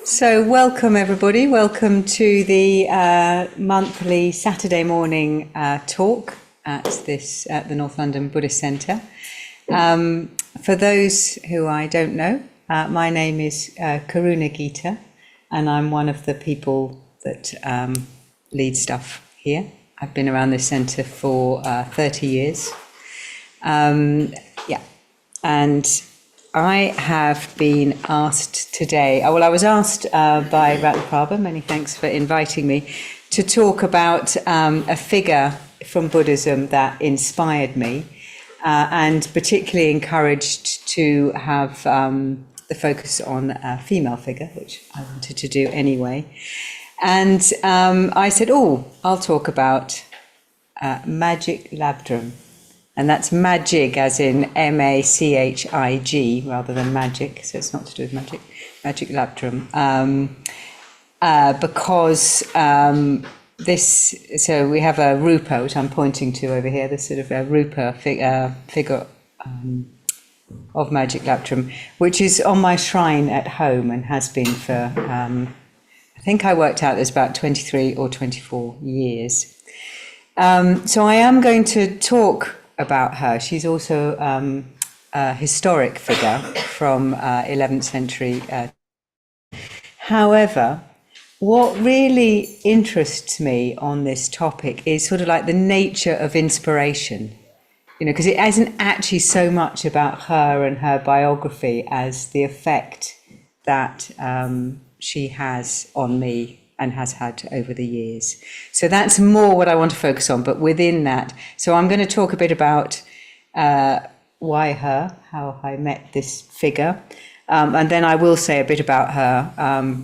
So welcome everybody, welcome to the monthly Saturday morning talk at the North London Buddhist Centre. For those who I don't know, my name is Karunagita, and I'm one of the people that lead stuff here. I've been around this centre for 30 years. And I have been asked today, I was asked by Ratnaprabha, many thanks for inviting me, to talk about a figure from Buddhism that inspired me and particularly encouraged to have the focus on a female figure, which I wanted to do anyway. And I said, I'll talk about Machig Labdrön. And that's Machig as in M-A-C-H-I-G rather than magic, so it's not to do with magic, Machig Labdrön. Because so we have a rupa, which I'm pointing to over here, this sort of a rupa figure of Machig Labdrön, which is on my shrine at home and has been for, I think I worked out there's about 23 or 24 years. So I am going to talk about her. She's also a historic figure from 11th century. However, what really interests me on this topic is sort of like the nature of inspiration, because it isn't actually so much about her and her biography as the effect that she has on me and has had over the years. So that's more what I want to focus on, but within that, so I'm going to talk a bit about why her, how I met this figure, and then I will say a bit about her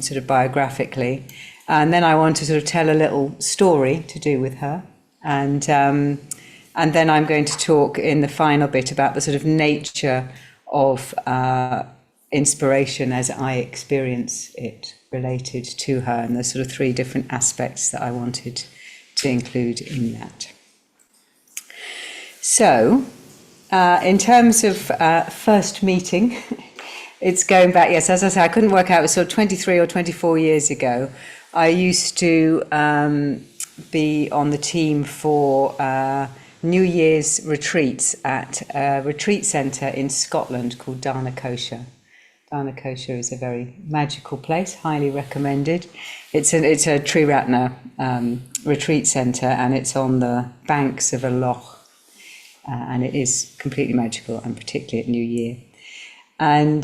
sort of biographically, and then I want to sort of tell a little story to do with her, and then I'm going to talk in the final bit about the sort of nature of inspiration as I experience it related to her, and the sort of three different aspects that I wanted to include in that. So, in terms of first meeting, it's going back, yes, as I said, I couldn't work out, it was sort of 23 or 24 years ago. I used to be on the team for New Year's retreats at a retreat centre in Scotland called Dakini. Dakini is a very magical place, highly recommended. It's a Triratna retreat centre, and it's on the banks of a loch, and it is completely magical, and particularly at New Year. And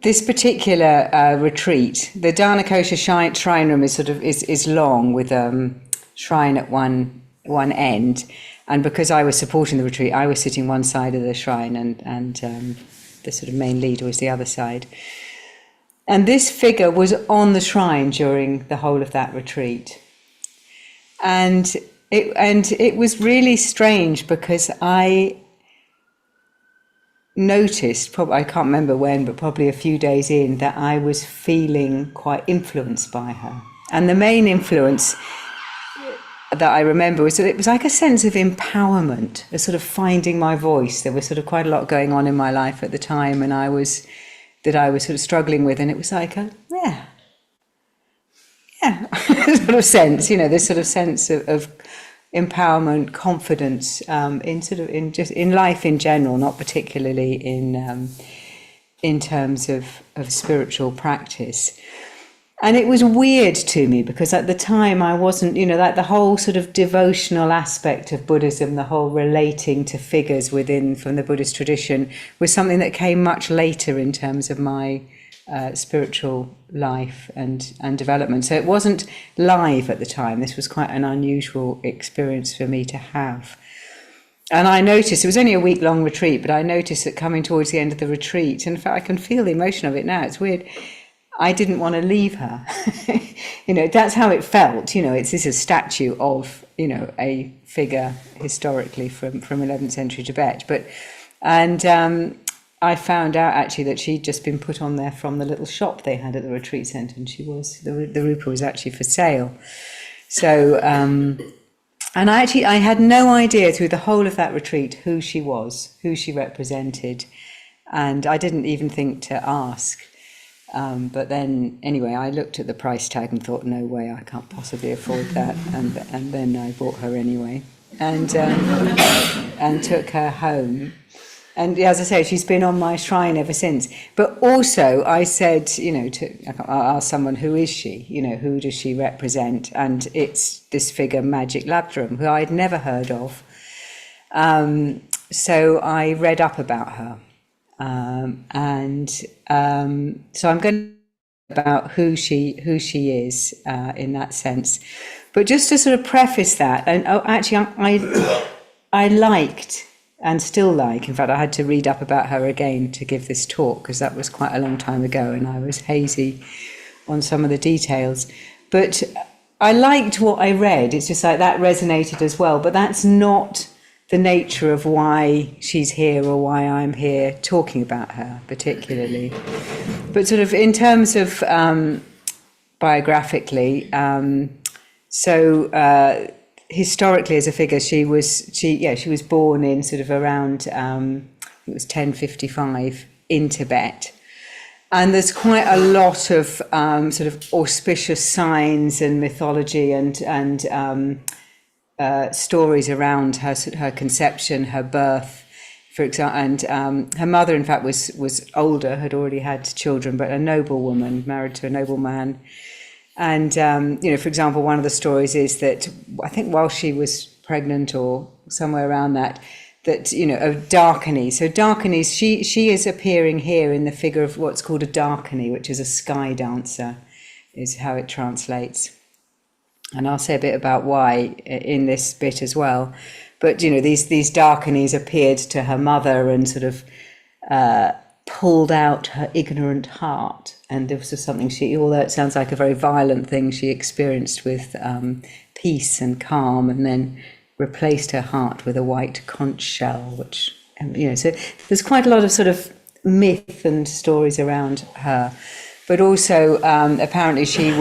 this particular retreat, the Dakini shrine room is long with shrine at one end, and because I was supporting the retreat, I was sitting one side of the shrine, and the sort of main leader was the other side. And this figure was on the shrine during the whole of that retreat. And it was really strange because I noticed, probably, I can't remember when, but probably a few days in, that I was feeling quite influenced by her. And the main influence that I remember was that it was like a sense of empowerment, a sort of finding my voice. There was sort of quite a lot going on in my life at the time, and I was sort of struggling with, and it was like yeah, sort of sense, this sort of sense of empowerment, confidence in life in general, not particularly in terms of spiritual practice. And it was weird to me because at the time I wasn't, like the whole sort of devotional aspect of Buddhism, the whole relating to figures from the Buddhist tradition was something that came much later in terms of my spiritual life and development. So it wasn't live at the time. This was quite an unusual experience for me to have. And I noticed, it was only a week-long retreat, but I noticed that coming towards the end of the retreat, and in fact I can feel the emotion of it now, it's weird, I didn't want to leave her. That's how it felt. It's a statue of, a figure historically from 11th century Tibet. I found out actually that she'd just been put on there from the little shop they had at the retreat centre, and the rupa was actually for sale. So, and I had no idea through the whole of that retreat who she was, who she represented, and I didn't even think to ask. But then, anyway, I looked at the price tag and thought, no way, I can't possibly afford that. And then I bought her anyway, and took her home. And as I say, she's been on my shrine ever since. But also, I said, I asked someone, who is she? Who does she represent? And it's this figure, Machig Labdrön, who I'd never heard of. So I read up about her. So I'm going to about who she is in that sense. But just to sort of preface that, and actually, I liked and still like, in fact, I had to read up about her again to give this talk because that was quite a long time ago and I was hazy on some of the details. But I liked what I read. It's just like that resonated as well. But that's not the nature of why she's here or why I'm here talking about her particularly. But sort of in terms of biographically, historically as a figure, she was born in sort of around it was 1055 in Tibet, and there's quite a lot of sort of auspicious signs and mythology and stories around her conception, her birth, for example. And her mother, in fact, was older, had already had children, but a noble woman married to a noble man. And, for example, one of the stories is that I think while she was pregnant or somewhere around that, of dakini. So dakini, she is appearing here in the figure of what's called a dakini, which is a sky dancer, is how it translates. And I'll say a bit about why in this bit as well. But, these dakinis appeared to her mother and sort of pulled out her ignorant heart. And this was something although it sounds like a very violent thing, she experienced with peace and calm, and then replaced her heart with a white conch shell, which, so there's quite a lot of sort of myth and stories around her. But also, apparently she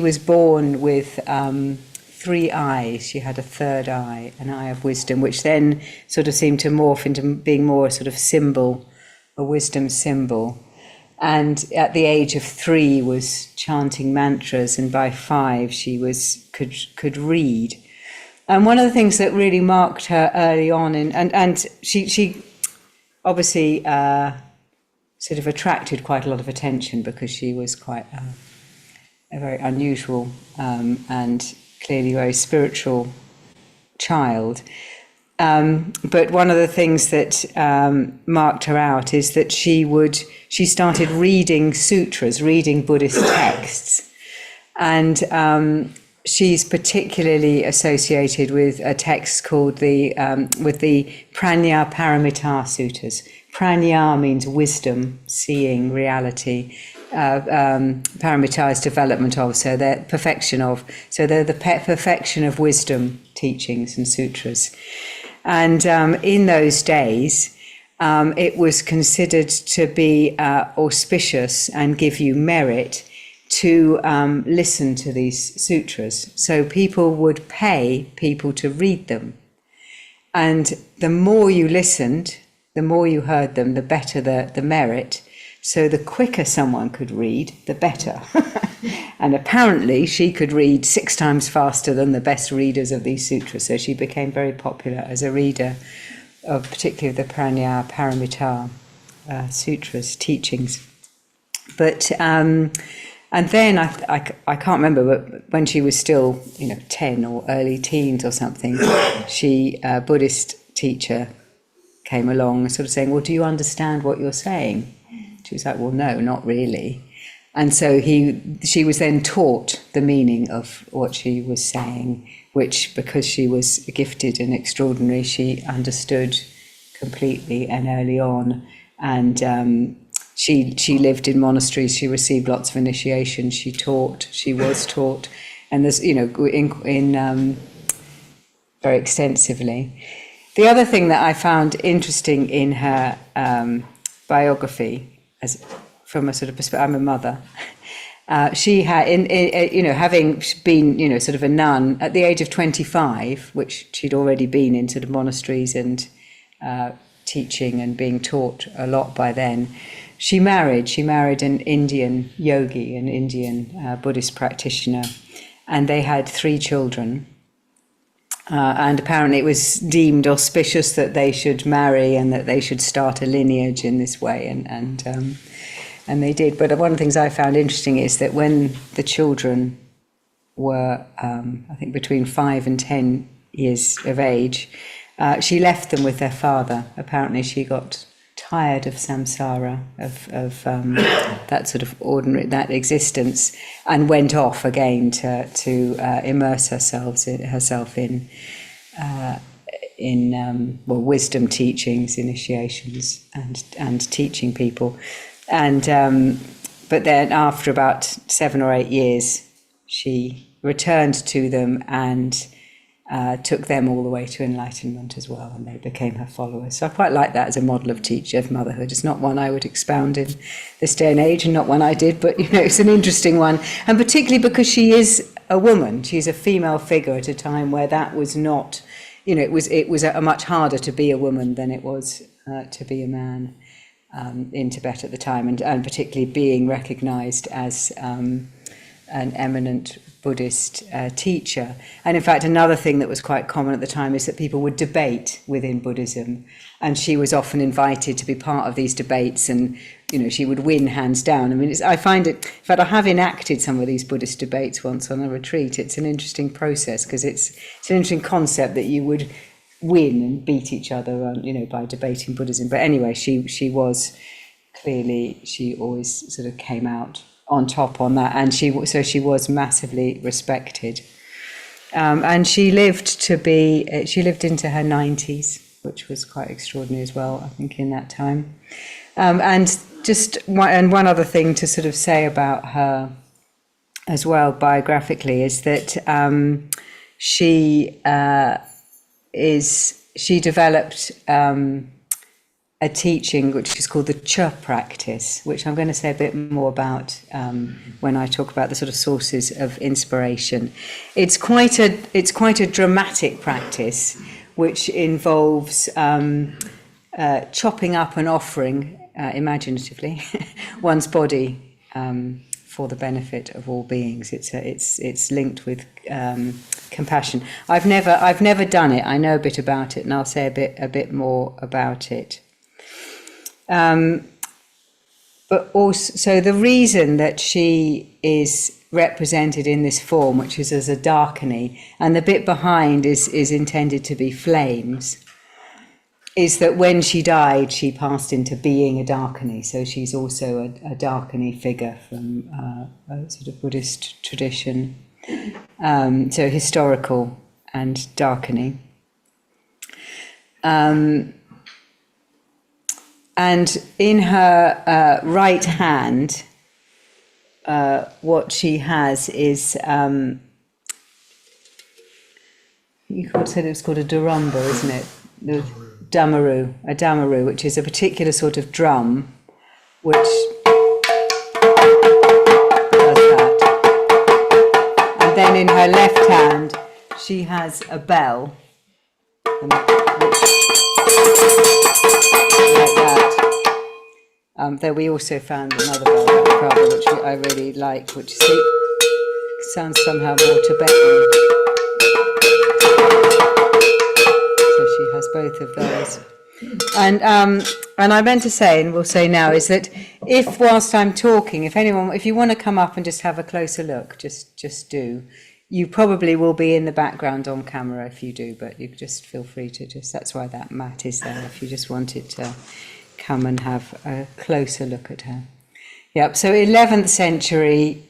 was born with 3 eyes. She had a third eye, an eye of wisdom, which then sort of seemed to morph into being more a sort of symbol, a wisdom symbol. And at the age of 3 was chanting mantras, and by 5 she could read. And one of the things that really marked her early on, and she obviously sort of attracted quite a lot of attention because she was quite a very unusual and clearly very spiritual child. But one of the things that marked her out is that she started reading sutras, reading Buddhist texts. And she's particularly associated with a text called the Prajna Paramita Sutras. Prajna means wisdom, seeing, reality. Paramita is development of, so they're perfection of. So they're the perfection of wisdom teachings and sutras. And in those days, it was considered to be auspicious and give you merit to listen to these sutras. So people would pay people to read them. And the more you listened, the more you heard them, the better the merit. So the quicker someone could read, the better. And apparently she could read 6 times faster than the best readers of these sutras. So she became very popular as a reader of particularly the Prajna Paramita sutras, teachings. But and then I can't remember, but when she was still 10 or early teens or something, a Buddhist teacher came along sort of saying, well, do you understand what you're saying? She was like, well, no, not really. And so she was then taught the meaning of what she was saying, which, because she was gifted and extraordinary, she understood completely and early on. And she lived in monasteries. She received lots of initiation. She was taught, and there's in very extensively. The other thing that I found interesting in her biography, as from a sort of perspective, I'm a mother. She had, having been, sort of a nun at the age of 25, which she'd already been in sort of monasteries and teaching and being taught a lot by then. she married an Indian yogi, an Indian Buddhist practitioner, and they had 3 children. And apparently it was deemed auspicious that they should marry and that they should start a lineage in this way, and they did. But one of the things I found interesting is that when the children were, I think, between 5 and 10 years of age, she left them with their father. Apparently she got tired of samsara, of that sort of ordinary, that existence, and went off again to immerse herself in wisdom teachings, initiations, and teaching people. And but then after about 7 or 8 years, she returned to them and took them all the way to enlightenment as well, and they became her followers. So I quite like that as a model of motherhood. It's not one I would expound in this day and age, and not one I did, but it's an interesting one, and particularly because she is a woman. She's a female figure at a time where that was not, it was a much harder to be a woman than it was to be a man in Tibet at the time, and particularly being recognised as an eminent Buddhist teacher. And in fact, another thing that was quite common at the time is that people would debate within Buddhism, and she was often invited to be part of these debates, and she would win hands down. I mean, I find it, in fact, I have enacted some of these Buddhist debates once on a retreat. It's an interesting process, because it's an interesting concept that you would win and beat each other by debating Buddhism. But anyway, she was clearly, she always sort of came out on top on that, and she was massively respected, and she lived into her 90s, which was quite extraordinary as well, I think, in that time. And one other thing to sort of say about her as well biographically is that she developed a teaching which is called the chöd practice, which I'm going to say a bit more about when I talk about the sort of sources of inspiration. It's quite a dramatic practice, which involves chopping up and offering imaginatively one's body for the benefit of all beings. It's linked with compassion. I've never done it. I know a bit about it, and I'll say a bit more about it. But also, so the reason that she is represented in this form, which is as a dakini, and the bit behind is intended to be flames, is that when she died, she passed into being a dakini. So she's also a dakini figure from a sort of Buddhist tradition. So historical and dakini. And in her right hand, what she has is, you said it was called a durumba, isn't it? The a damaru, which is a particular sort of drum, which does that. And then in her left hand, she has a bell, like that. Though we also found another bell, which I really like, which sounds somehow more Tibetan. So she has both of those. And I meant to say, and we'll say now, is that if whilst I'm talking, if you want to come up and just have a closer look, just do. You probably will be in the background on camera if you do, but you just feel free to that's why that mat is there, if you just wanted to come and have a closer look at her. Yep, so 11th century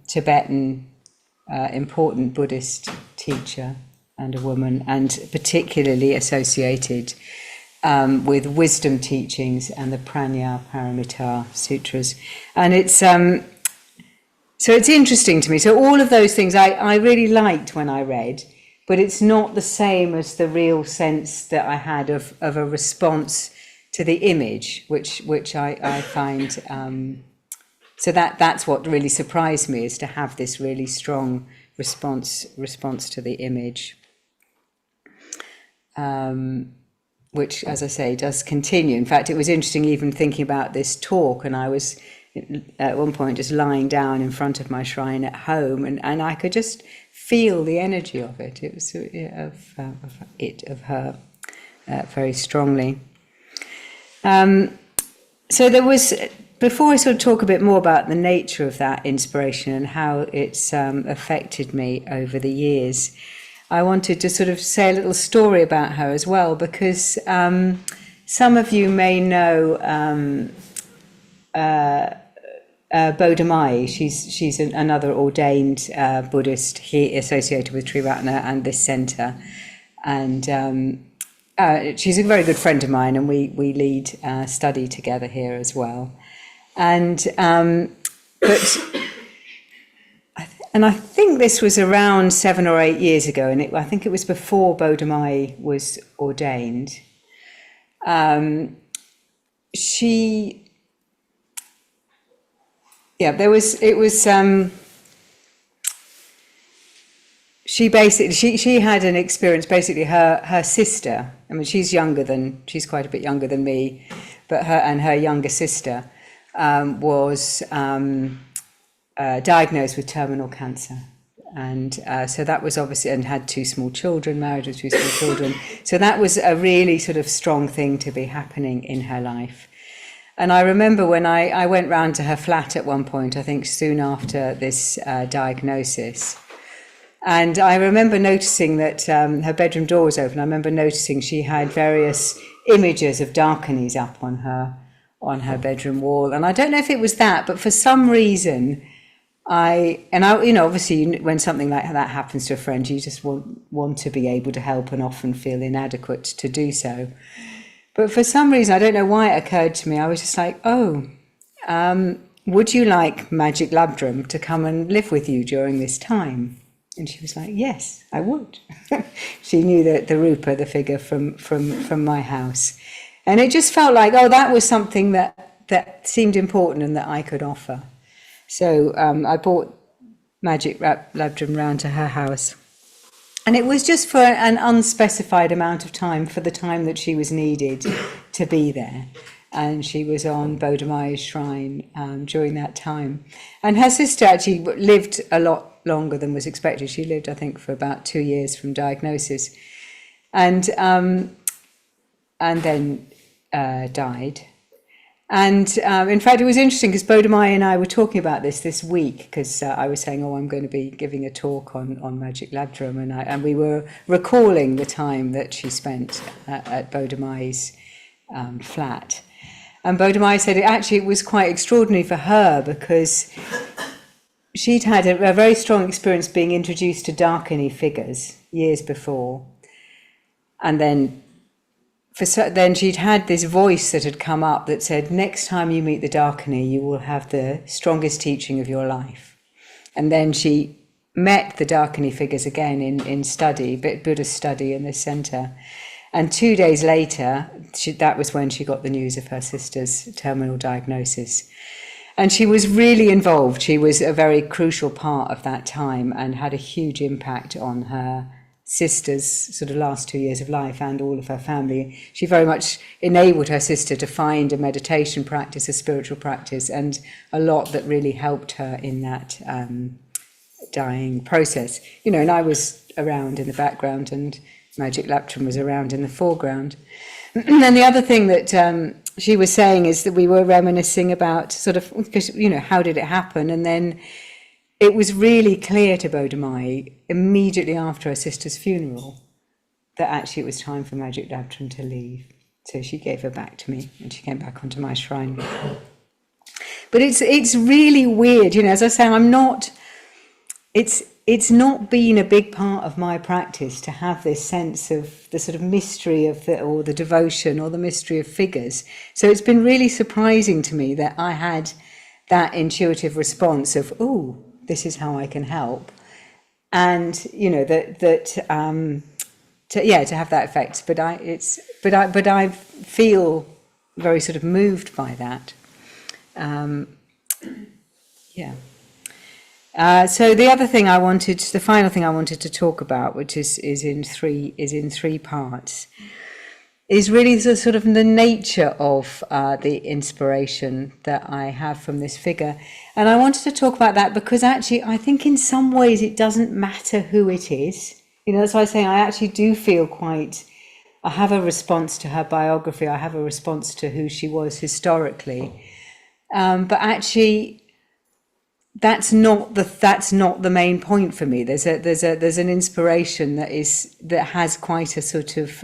Tibetan important Buddhist teacher and a woman, and particularly associated with wisdom teachings and the Prajna Paramita sutras. And it's so it's interesting to me. So all of those things I really liked when I read, but it's not the same as the real sense that I had of a response to the image, which I find. So that's what really surprised me, is to have this really strong response to the image. which, as I say, does continue. In fact, it was interesting even thinking about this talk, and I was at one point just lying down in front of my shrine at home, and I could just feel the energy of it. It was of her very strongly. So there was, before I sort of talk a bit more about the nature of that inspiration and how it's affected me over the years, I wanted to sort of say a little story about her as well, because some of you may know Bodhi Mai. She's another ordained Buddhist associated with Triratna and this centre, and she's a very good friend of mine, and we lead study together here as well. And I think this was around 7 or 8 years ago, and I think it was before Bodhi Mai was ordained. She had an experience. Basically, her sister, I mean, she's quite a bit younger than me, but her younger sister was diagnosed with terminal cancer, and so that was obviously, and had 2 small children, married with 2 small children. So that was a really sort of strong thing to be happening in her life. And I remember when I went round to her flat at one point, I think soon after this diagnosis. And I remember noticing that her bedroom door was open. I remember noticing she had various images of dakinis up on her bedroom wall. And I don't know if it was that, but for some reason, obviously when something like that happens to a friend, you just want to be able to help and often feel inadequate to do so. But for some reason, I don't know why it occurred to me, I was just like, would you like Machig Labdrön to come and live with you during this time? And she was like, yes, I would. She knew the Rupa, the figure from my house. And it just felt like, that was something that seemed important and that I could offer. So I brought Machig Labdrön round to her house. And it was just for an unspecified amount of time, for the time that she was needed to be there. And she was on Bodhi Mai's shrine during that time. And her sister actually lived a lot longer than was expected. She lived, I think, for about 2 years from diagnosis, and then died. And in fact, it was interesting because Bodhi Mai and I were talking about this week, because I was saying, I'm going to be giving a talk on Machig Labdrön, and we were recalling the time that she spent at Bodhi Mai's flat. And Bodhi Mai said it was quite extraordinary for her, because she'd had a very strong experience being introduced to dakini figures years before, and then she'd had this voice that had come up that said, next time you meet the dakini, you will have the strongest teaching of your life. And then she met the dakini figures again in study, Buddhist study in this centre. And 2 days later, that was when she got the news of her sister's terminal diagnosis. And she was really involved. She was a very crucial part of that time and had a huge impact on her sister's sort of last 2 years of life and all of her family. She very much enabled her sister to find a meditation practice, a spiritual practice, and a lot that really helped her in that dying process. And I was around in the background, and Machig Labdrön was around in the foreground. And the other thing that she was saying is that we were reminiscing about sort of, because, how did it happen? And then it was really clear to Bodhi Mai immediately after her sister's funeral that actually it was time for Machig Labdrön to leave. So she gave her back to me, and she came back onto my shrine. But it's really weird, as I say, it's not been a big part of my practice to have this sense of the sort of mystery of or the devotion or the mystery of figures. So it's been really surprising to me that I had that intuitive response of, this is how I can help, and to have that effect. But I feel very sort of moved by that. So the final thing I wanted to talk about, which is in three parts, is really the sort of the nature of the inspiration that I have from this figure. And I wanted to talk about that because actually I think in some ways it doesn't matter who it is. You know, that's why I'm saying I actually do feel I have a response to her biography, I have a response to who she was historically. But actually that's not the main point for me. There's an inspiration that has quite a sort of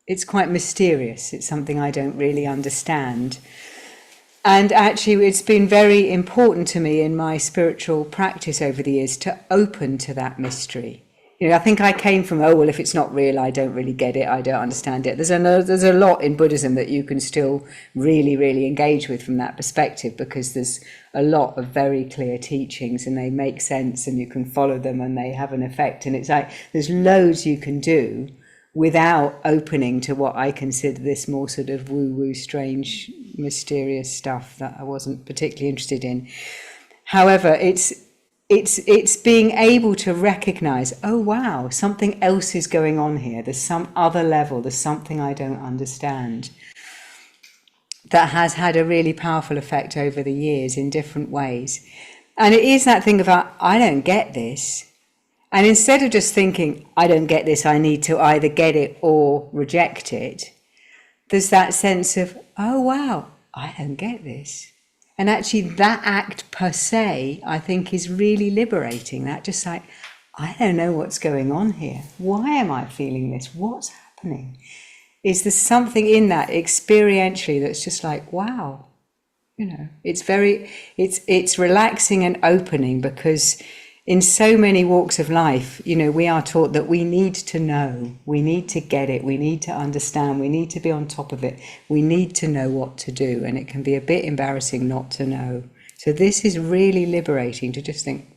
it's quite mysterious. It's something I don't really understand. And actually, it's been very important to me in my spiritual practice over the years to open to that mystery. You know, I think I came from, oh, well, if it's not real, I don't really get it, I don't understand it. There's a lot in Buddhism that you can still really, really engage with from that perspective, because there's a lot of very clear teachings and they make sense and you can follow them and they have an effect. And it's like there's loads you can do without opening to what I consider this more sort of woo-woo, strange, mysterious stuff that I wasn't particularly interested in. However, it's being able to recognize, oh wow, something else is going on here. There's some other level, there's something I don't understand, that has had a really powerful effect over the years in different ways. And it is that thing about, I don't get this. And instead of just thinking, I don't get this, I need to either get it or reject it, there's that sense of, oh wow, I don't get this. And actually that act per se, I think, is really liberating. That just like, I don't know what's going on here. Why am I feeling this? What's happening? Is there something in that experientially that's just like, wow, you know, it's relaxing and opening, because in so many walks of life, you know, we are taught that we need to know, we need to get it, we need to understand, we need to be on top of it, we need to know what to do, and it can be a bit embarrassing not to know. So this is really liberating, to just think,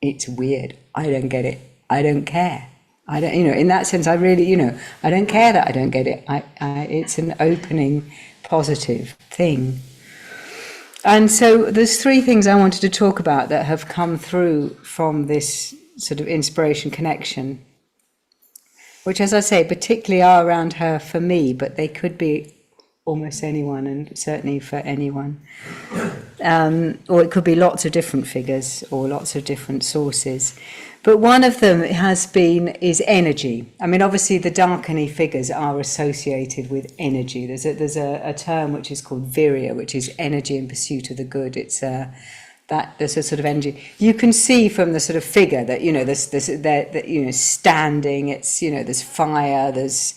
it's weird, I don't get it, I don't care. I don't, you know, in that sense, I really, you know, I don't care that I don't get it. It's an opening, positive thing. And so there's three things I wanted to talk about that have come through from this sort of inspiration connection, which, as I say, particularly are around her for me, but they could be almost anyone, and certainly for anyone. Or it could be lots of different figures or lots of different sources. But one of them is energy. I mean, obviously the dakini figures are associated with energy. There's a term which is called virya, which is energy in pursuit of the good. It's there's a sort of energy. You can see from the sort of figure that, you know, that, you know, standing. It's, you know, there's fire, there's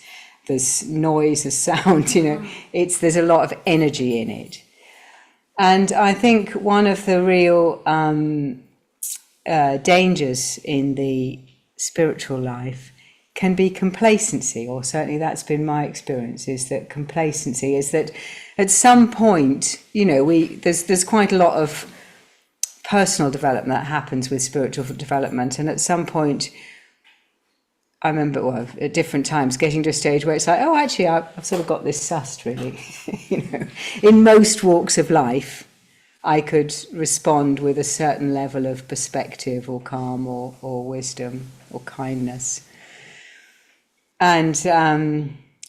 noise, there's sound. You know, there's a lot of energy in it. And I think one of the real dangers in the spiritual life can be complacency, or certainly that's been my experience, is that complacency is that at some point, you know, there's quite a lot of personal development that happens with spiritual development, and at some point, I remember, well, at different times, getting to a stage where it's like, oh, actually, I've sort of got this sussed, really. You know, in most walks of life, I could respond with a certain level of perspective or calm or wisdom or kindness. And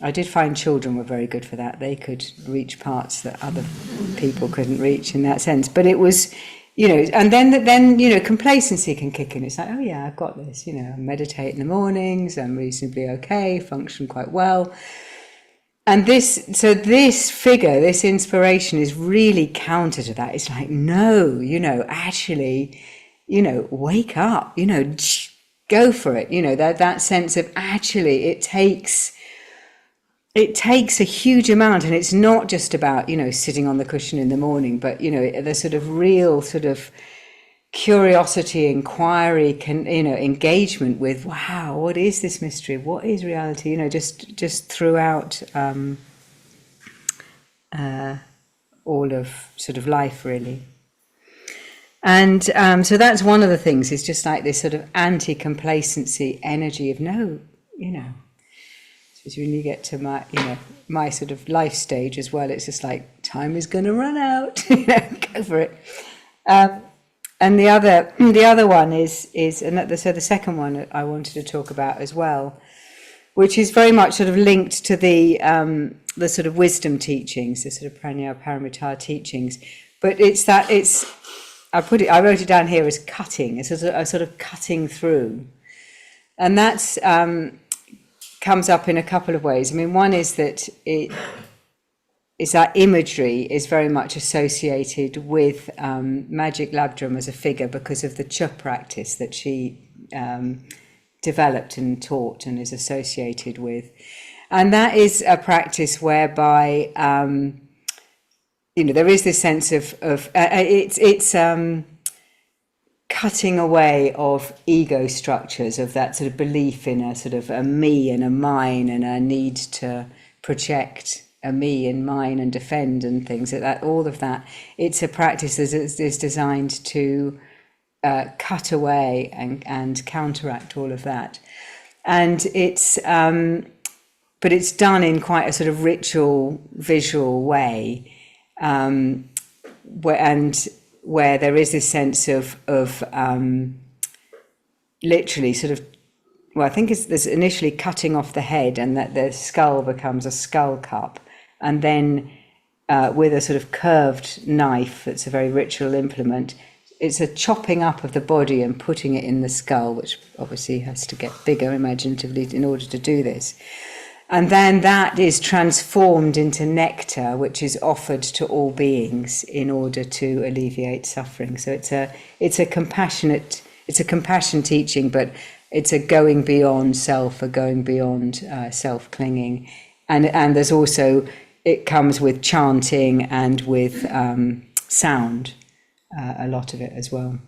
I did find children were very good for that. They could reach parts that other people couldn't reach in that sense. But it was, you know, and then you know, complacency can kick in. It's like, oh yeah, I've got this. You know, I meditate in the mornings. I'm reasonably okay, function quite well. And this figure, this inspiration is really counter to that. It's like, no, you know, actually, you know, wake up, you know, go for it. You know, that sense of actually it takes a huge amount, and it's not just about, you know, sitting on the cushion in the morning, but, you know, the sort of real sort of curiosity, inquiry, you know, engagement with, wow, what is this mystery? What is reality? You know, just throughout all of sort of life, really. And so that's one of the things, is just like this sort of anti-complacency energy of, no, you know. So when you get to my, you know, my sort of life stage as well, it's just like, time is going to run out, you know, go for it. And the other one is so the second one I wanted to talk about as well, which is very much sort of linked to the sort of wisdom teachings, the sort of prajna paramita teachings. But I wrote it down here as cutting. It's a sort of cutting through, and that's comes up in a couple of ways. I mean, one is that that imagery is very much associated with Machig Labdrön as a figure because of the chöd practice that she developed and taught and is associated with. And that is a practice whereby, there is this sense of it's cutting away of ego structures, of that sort of belief in a sort of a me and a mine and a need to project a me and mine and defend and things like that. All of that, it's a practice that is designed to cut away and counteract all of that. And it's but it's done in quite a sort of ritual, visual way, where there is this sense of literally sort of, well, I think there's initially cutting off the head, and that the skull becomes a skull cup, and then with a sort of curved knife, that's a very ritual implement, it's a chopping up of the body and putting it in the skull, which obviously has to get bigger imaginatively in order to do this. And then that is transformed into nectar, which is offered to all beings in order to alleviate suffering. So it's a compassion teaching, but it's a going beyond self, a going beyond self-clinging. And there's also, it comes with chanting and with sound, a lot of it as well.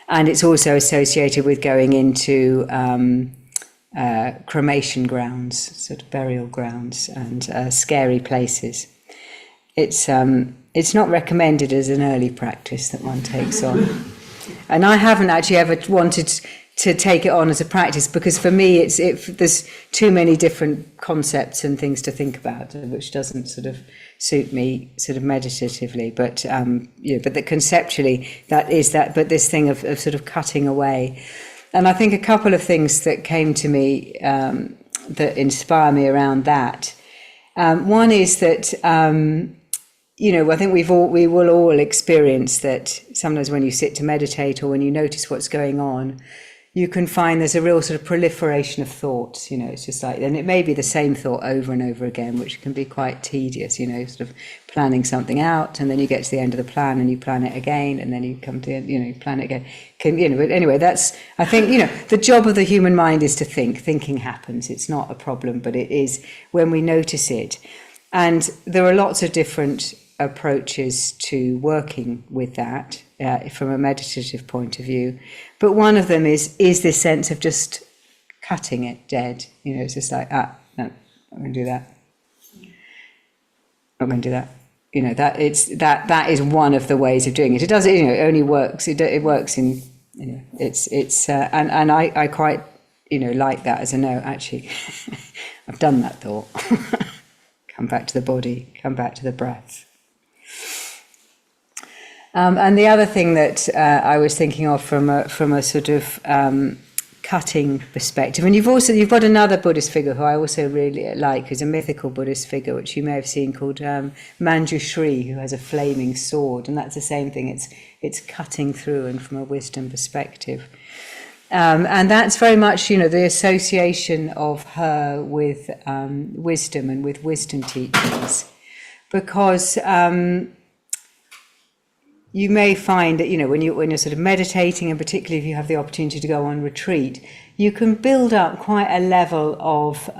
And it's also associated with going into cremation grounds, sort of burial grounds, and scary places. It's not recommended as an early practice that one takes on. And I haven't actually ever wanted to take it on as a practice, because for me there's too many different concepts and things to think about, which doesn't sort of suit me sort of meditatively. But but that conceptually but this thing of sort of cutting away. And I think a couple of things that came to me that inspire me around that. One is that I think we will all experience that sometimes when you sit to meditate or when you notice what's going on, you can find there's a real sort of proliferation of thoughts. It's just like, and it may be the same thought over and over again, which can be quite tedious, sort of planning something out, and then you get to the end of the plan and you plan it again, and then you come to the end, you plan it again. But anyway, that's, I think, the job of the human mind is to think. Thinking happens. It's not a problem, but it is when we notice it. And there are lots of different approaches to working with that from a meditative point of view. But one of them is this sense of just cutting it dead. It's just like, no, I'm going to do that. I'm going to do that. That is one of the ways of doing it. It does, it only works. It works in, and I quite, like that as a no, actually, I've done that thought. Come back to the body, come back to the breath. And the other thing that I was thinking of from a sort of cutting perspective, and you've got another Buddhist figure who I also really like, who's a mythical Buddhist figure, which you may have seen, called Manjushri, who has a flaming sword, and that's the same thing. It's cutting through, and from a wisdom perspective. And that's very much, the association of her with wisdom and with wisdom teachings, because you may find that, when you're sort of meditating, and particularly if you have the opportunity to go on retreat, you can build up quite a level of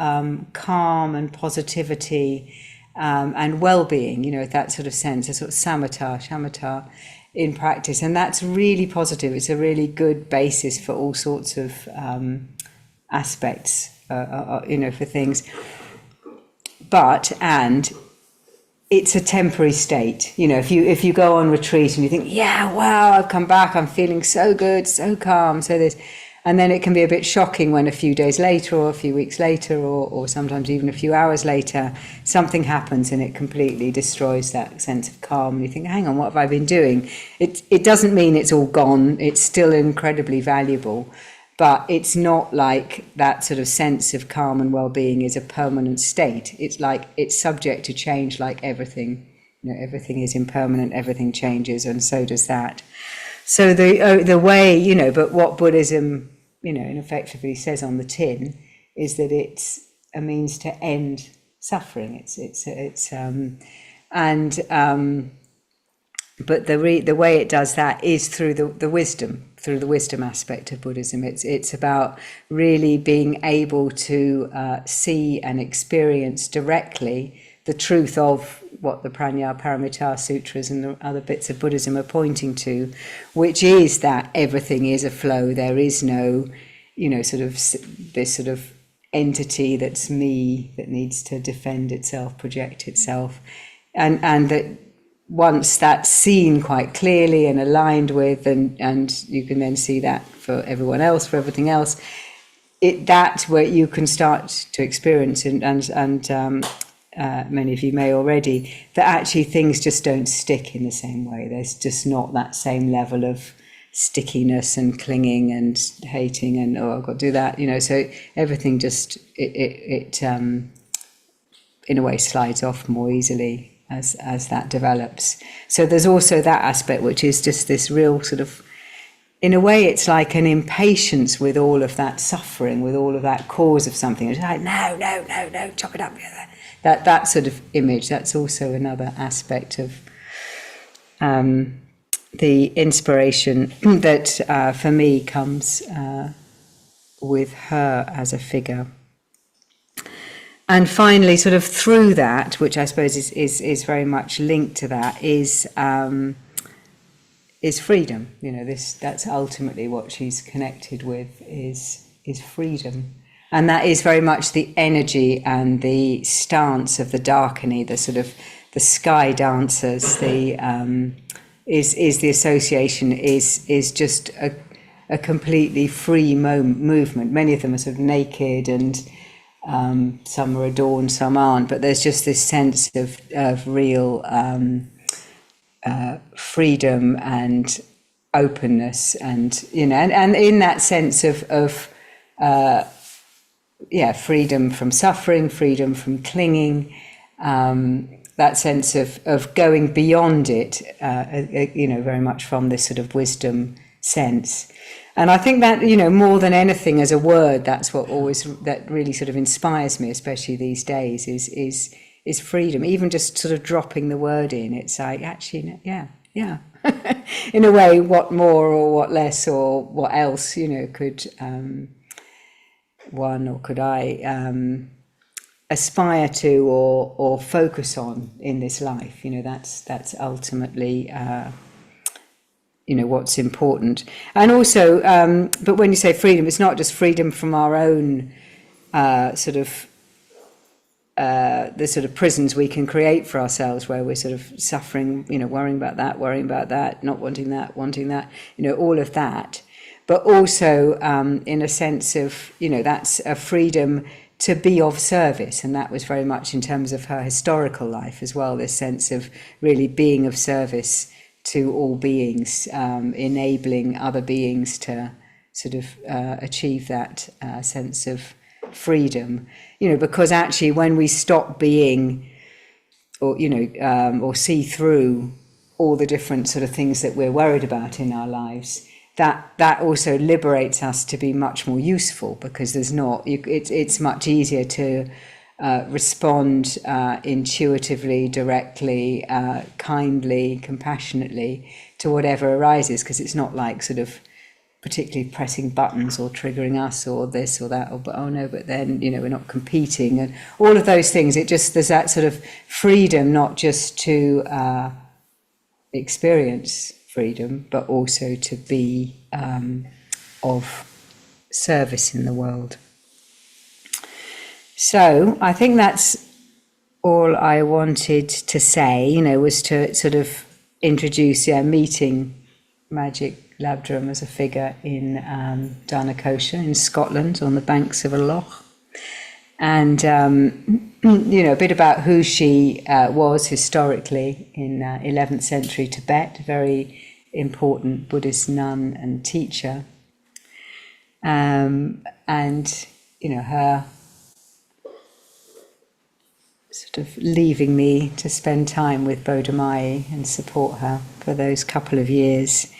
calm and positivity and well-being, that sort of sense, a sort of shamatha in practice. And that's really positive. It's a really good basis for all sorts of aspects, for things. And it's a temporary state. If you go on retreat and you think, yeah, wow, I've come back, I'm feeling so good, so calm, so this, And then it can be a bit shocking when a few days later or a few weeks later or sometimes even a few hours later, something happens and it completely destroys that sense of calm. And you think, hang on, what have I been doing? It doesn't mean it's all gone. It's still incredibly valuable. But it's not like that sort of sense of calm and well-being is a permanent state. It's like it's subject to change like everything. Everything is impermanent, everything changes, and so does that. So the way, but what Buddhism, effectively says on the tin is that it's a means to end suffering. But the way it does that is through the wisdom aspect of Buddhism. It's about really being able to see and experience directly the truth of what the Prajnaparamita Sutras and the other bits of Buddhism are pointing to, which is that everything is a flow. There is no, this sort of entity that's me that needs to defend itself, project itself, and that once that's seen quite clearly and aligned with, and you can then see that for everyone else, for everything else, that's where you can start to experience and many of you may already, that actually things just don't stick in the same way. There's just not that same level of stickiness and clinging and hating and, oh, I've got to do that, so everything just, it in a way slides off more easily as that develops. So there's also that aspect, which is just this real sort of, in a way, it's like an impatience with all of that suffering, with all of that cause of something. It's like, no, chop it up. That sort of image, that's also another aspect of the inspiration that for me comes with her as a figure. And finally, sort of through that, which I suppose is very much linked to that, is freedom. That's ultimately what she's connected with, is freedom. And that is very much the energy and the stance of the dakini, the sort of the sky dancers. The is the association is just a completely free movement. Many of them are sort of naked, and some are adorned, some aren't. But there's just this sense of real freedom and openness, and and in that sense of freedom from suffering, freedom from clinging, that sense of going beyond it, very much from this sort of wisdom sense. And I think that, more than anything as a word, that's that really sort of inspires me, especially these days, is freedom. Even just sort of dropping the word in, it's like, actually, yeah. In a way, what more or what less or what else, could one or could I aspire to or focus on in this life? That's ultimately what's important. And also, but when you say freedom, it's not just freedom from our own the sort of prisons we can create for ourselves, where we're sort of suffering, worrying about that, not wanting that, all of that. But also in a sense of, that's a freedom to be of service. And that was very much in terms of her historical life as well, this sense of really being of service to all beings, enabling other beings to sort of achieve that sense of freedom. Because actually when we stop being, or see through all the different sort of things that we're worried about in our lives, that also liberates us to be much more useful, because there's not, it's much easier to respond intuitively, directly, kindly, compassionately to whatever arises, because it's not like sort of particularly pressing buttons or triggering us or this or that, but then we're not competing and all of those things. There's that sort of freedom, not just to experience freedom, but also to be of service in the world. So I think that's all I wanted to say, was to sort of introduce, meeting Machig Labdrön was a figure in Danakosha in Scotland on the banks of a loch. And, a bit about who she was historically in 11th century Tibet, a very important Buddhist nun and teacher. And, her sort of leaving me to spend time with Bodhimai and support her for those couple of years.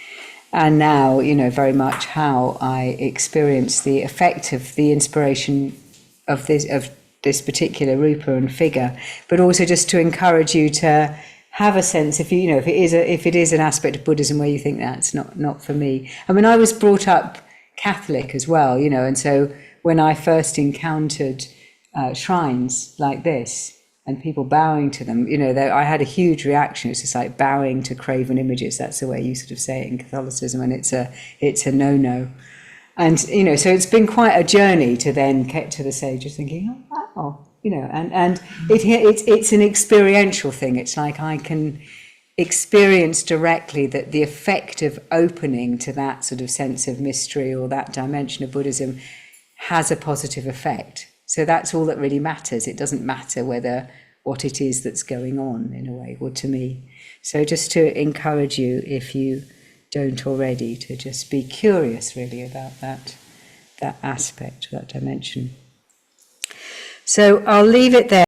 And now, very much how I experience the effect of the inspiration of this particular Rupa and figure, but also just to encourage you to have a sense, if it is an aspect of Buddhism where you think that's not for me. I mean, I was brought up Catholic as well, and so when I first encountered shrines like this and people bowing to them, I had a huge reaction. It's just like bowing to graven images. That's the way you sort of say it in Catholicism, and it's a no-no. And, so it's been quite a journey to then get to the stage of thinking, oh, wow, and it's an experiential thing. It's like I can experience directly that the effect of opening to that sort of sense of mystery or that dimension of Buddhism has a positive effect. So that's all that really matters. It doesn't matter what it is that's going on, in a way, or to me. So just to encourage you, if you don't already, to just be curious really about that aspect, that dimension. So I'll leave it there.